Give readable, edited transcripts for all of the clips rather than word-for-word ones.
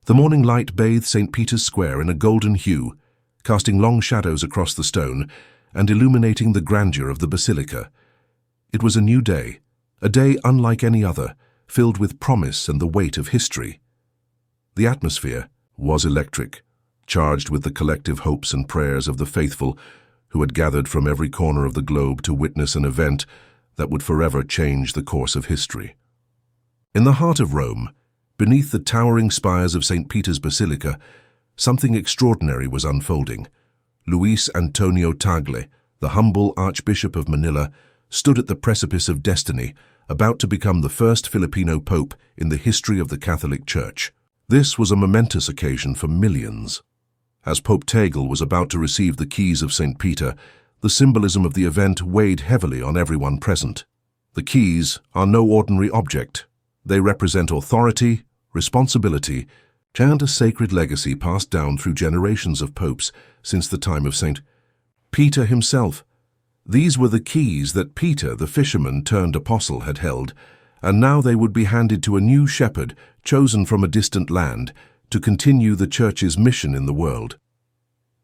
The morning light bathed St. Peter's Square in a golden hue, casting long shadows across the stone and illuminating the grandeur of the basilica. It was a new day, a day unlike any other, filled with promise and the weight of history. The atmosphere was electric, charged with the collective hopes and prayers of the faithful who had gathered from every corner of the globe to witness an event that would forever change the course of history. In the heart of Rome, beneath the towering spires of St. Peter's Basilica, something extraordinary was unfolding. Luis Antonio Tagle, the humble Archbishop of Manila, stood at the precipice of destiny, about to become the first Filipino pope in the history of the Catholic Church. This was a momentous occasion for millions. As Pope Tagle was about to receive the keys of St. Peter, the symbolism of the event weighed heavily on everyone present. The keys are no ordinary object. They represent authority, responsibility, and a sacred legacy passed down through generations of popes since the time of St. Peter himself. These were the keys that Peter, the fisherman turned apostle, had held, and now they would be handed to a new shepherd chosen from a distant land to continue the Church's mission in the world.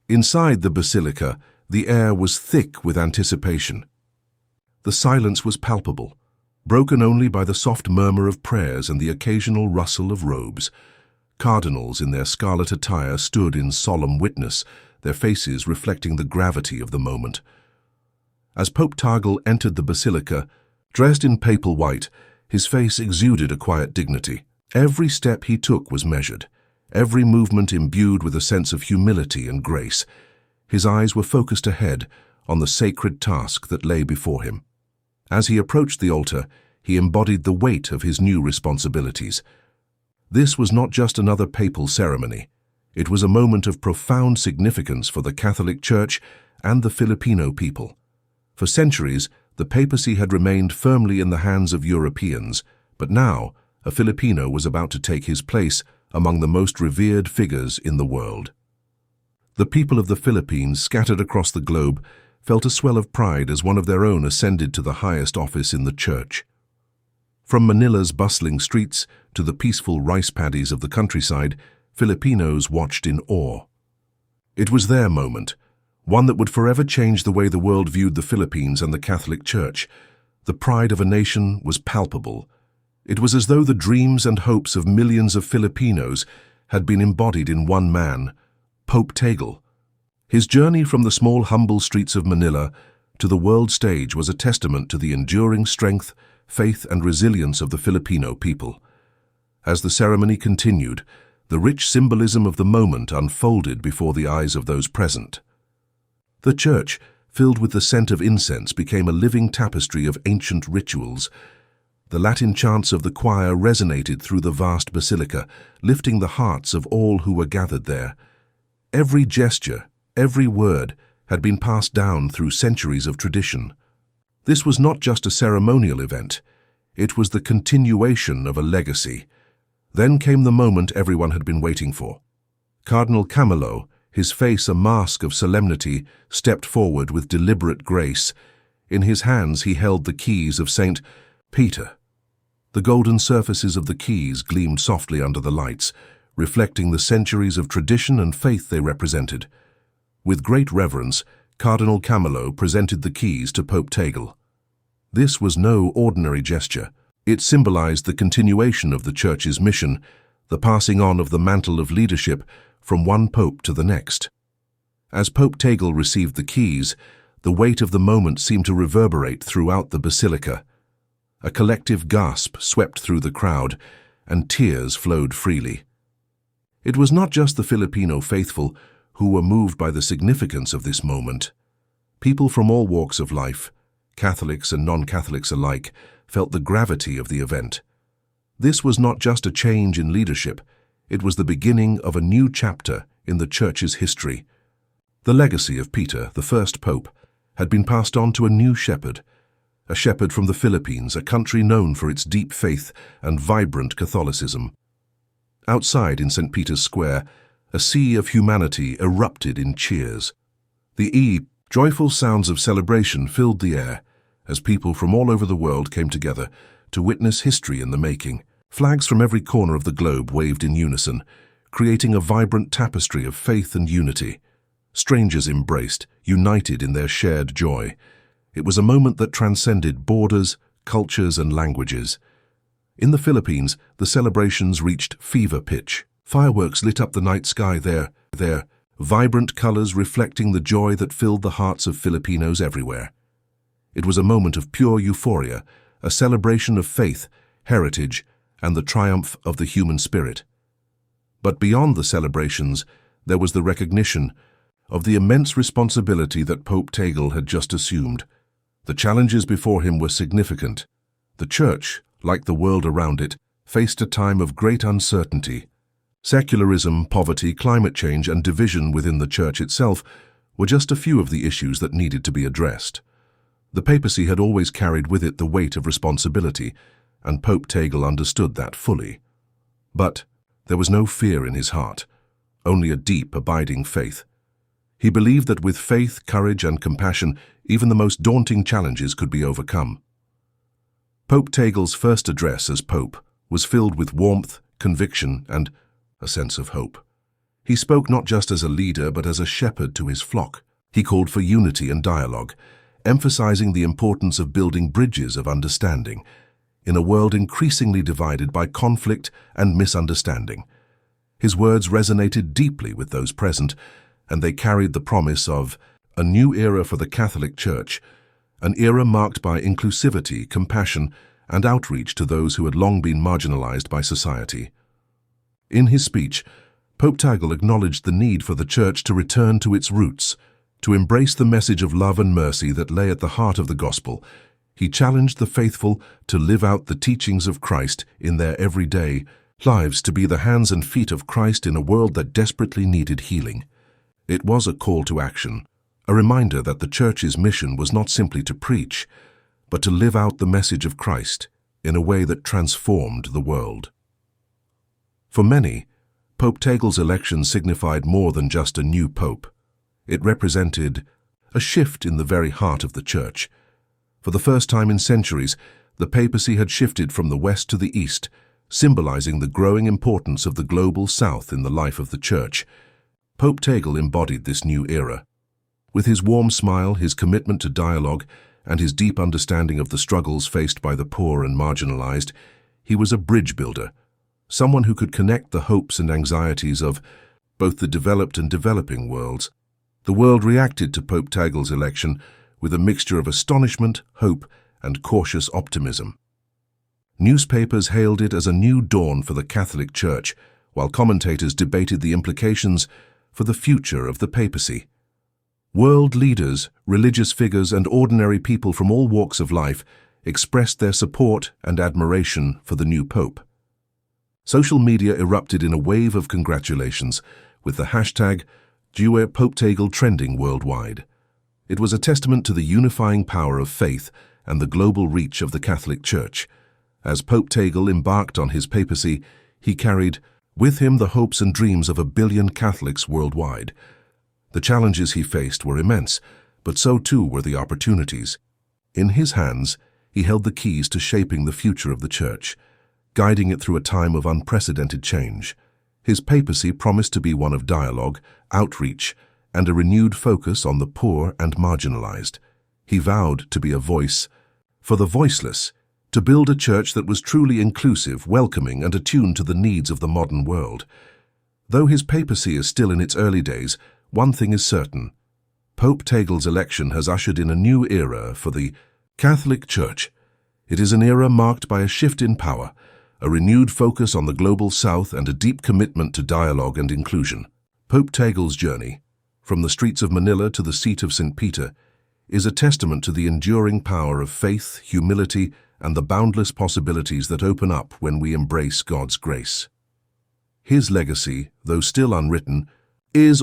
Inside the basilica, the air was thick with anticipation. The silence was palpable, broken only by the soft murmur of prayers and the occasional rustle of robes. Cardinals in their scarlet attire stood in solemn witness, their faces reflecting the gravity of the moment. As Pope Tagle entered the basilica, dressed in papal white, his face exuded a quiet dignity. Every step he took was measured, every movement imbued with a sense of humility and grace. His eyes were focused ahead on the sacred task that lay before him. As he approached the altar, he embodied the weight of his new responsibilities. This was not just another papal ceremony. It was a moment of profound significance for the Catholic Church and the Filipino people. For centuries, the papacy had remained firmly in the hands of Europeans, but now a Filipino was about to take his place among the most revered figures in the world. The people of the Philippines, scattered across the globe, felt a swell of pride as one of their own ascended to the highest office in the Church. From Manila's bustling streets to the peaceful rice paddies of the countryside, Filipinos watched in awe. It was their moment, one that would forever change the way the world viewed the Philippines and the Catholic Church. The pride of a nation was palpable. It was as though the dreams and hopes of millions of Filipinos had been embodied in one man, Pope Tagle. His journey from the small, humble streets of Manila to the world stage was a testament to the enduring strength, faith, and resilience of the Filipino people. As the ceremony continued, the rich symbolism of the moment unfolded before the eyes of those present. The church, filled with the scent of incense, became a living tapestry of ancient rituals. The Latin chants of the choir resonated through the vast basilica, lifting the hearts of all who were gathered there. Every gesture, every word, had been passed down through centuries of tradition. This was not just a ceremonial event, it was the continuation of a legacy. Then came the moment everyone had been waiting for. Cardinal Camilo, his face a mask of solemnity, stepped forward with deliberate grace. In his hands he held the keys of St. Peter. The golden surfaces of the keys gleamed softly under the lights, reflecting the centuries of tradition and faith they represented. With great reverence, Cardinal Camilo presented the keys to Pope Tagle. This was no ordinary gesture. It symbolized the continuation of the Church's mission, the passing on of the mantle of leadership from one pope to the next. As Pope Tagle received the keys, the weight of the moment seemed to reverberate throughout the basilica. A collective gasp swept through the crowd, and tears flowed freely. It was not just the Filipino faithful who were moved by the significance of this moment. People from all walks of life, Catholics and non-Catholics alike, felt the gravity of the event. This was not just a change in leadership, it was the beginning of a new chapter in the Church's history. The legacy of Peter, the first pope, had been passed on to a new shepherd, a shepherd from the Philippines, a country known for its deep faith and vibrant Catholicism. Outside in St. Peter's Square, a sea of humanity erupted in cheers. The joyful sounds of celebration filled the air as people from all over the world came together to witness history in the making. Flags from every corner of the globe waved in unison, creating a vibrant tapestry of faith and unity. Strangers embraced, united in their shared joy. It was a moment that transcended borders, cultures, and languages. In the Philippines, the celebrations reached fever pitch. Fireworks lit up the night sky, their vibrant colors reflecting the joy that filled the hearts of Filipinos everywhere. It was a moment of pure euphoria, a celebration of faith, heritage, and the triumph of the human spirit. But beyond the celebrations, there was the recognition of the immense responsibility that Pope Tagle had just assumed. The challenges before him were significant. The Church, like the world around it, faced a time of great uncertainty. Secularism, poverty, climate change, and division within the Church itself were just a few of the issues that needed to be addressed. The papacy had always carried with it the weight of responsibility, and Pope Tagle understood that fully. But there was no fear in his heart, only a deep, abiding faith. He believed that with faith, courage, and compassion, even the most daunting challenges could be overcome. Pope Tagle's first address as Pope was filled with warmth, conviction, and a sense of hope. He spoke not just as a leader, but as a shepherd to his flock. He called for unity and dialogue, emphasizing the importance of building bridges of understanding in a world increasingly divided by conflict and misunderstanding. His words resonated deeply with those present, and they carried the promise of a new era for the Catholic Church, an era marked by inclusivity, compassion, and outreach to those who had long been marginalized by society. In his speech, Pope Tagle acknowledged the need for the Church to return to its roots, to embrace the message of love and mercy that lay at the heart of the gospel. He challenged the faithful to live out the teachings of Christ in their everyday lives, to be the hands and feet of Christ in a world that desperately needed healing. It was a call to action, a reminder that the Church's mission was not simply to preach, but to live out the message of Christ in a way that transformed the world. For many, Pope Tagle's election signified more than just a new pope. It represented a shift in the very heart of the Church. For the first time in centuries, the papacy had shifted from the west to the east, symbolizing the growing importance of the global south in the life of the Church. Pope Tagle embodied this new era. With his warm smile, his commitment to dialogue, and his deep understanding of the struggles faced by the poor and marginalized, he was a bridge builder, someone who could connect the hopes and anxieties of both the developed and developing worlds. The world reacted to Pope Tagle's election with a mixture of astonishment, hope, and cautious optimism. Newspapers hailed it as a new dawn for the Catholic Church, while commentators debated the implications for the future of the papacy. World leaders, religious figures, and ordinary people from all walks of life expressed their support and admiration for the new pope. Social media erupted in a wave of congratulations, with the hashtag Pope Tagle trending worldwide. It was a testament to the unifying power of faith and the global reach of the Catholic Church. As Pope Tagle embarked on his papacy, he carried with him the hopes and dreams of 1 billion Catholics worldwide. The challenges he faced were immense, but so too were the opportunities. In his hands, he held the keys to shaping the future of the Church, guiding it through a time of unprecedented change. His papacy promised to be one of dialogue, outreach, and a renewed focus on the poor and marginalized. He vowed to be a voice for the voiceless, to build a church that was truly inclusive, welcoming, and attuned to the needs of the modern world. Though his papacy is still in its early days, one thing is certain: Pope Tagle's election has ushered in a new era for the Catholic Church. It is an era marked by a shift in power, a renewed focus on the global south, and a deep commitment to dialogue and inclusion. Pope Tagle's journey, from the streets of Manila to the seat of St. Peter, is a testament to the enduring power of faith, humility, and the boundless possibilities that open up when we embrace God's grace. His legacy, though still unwritten, is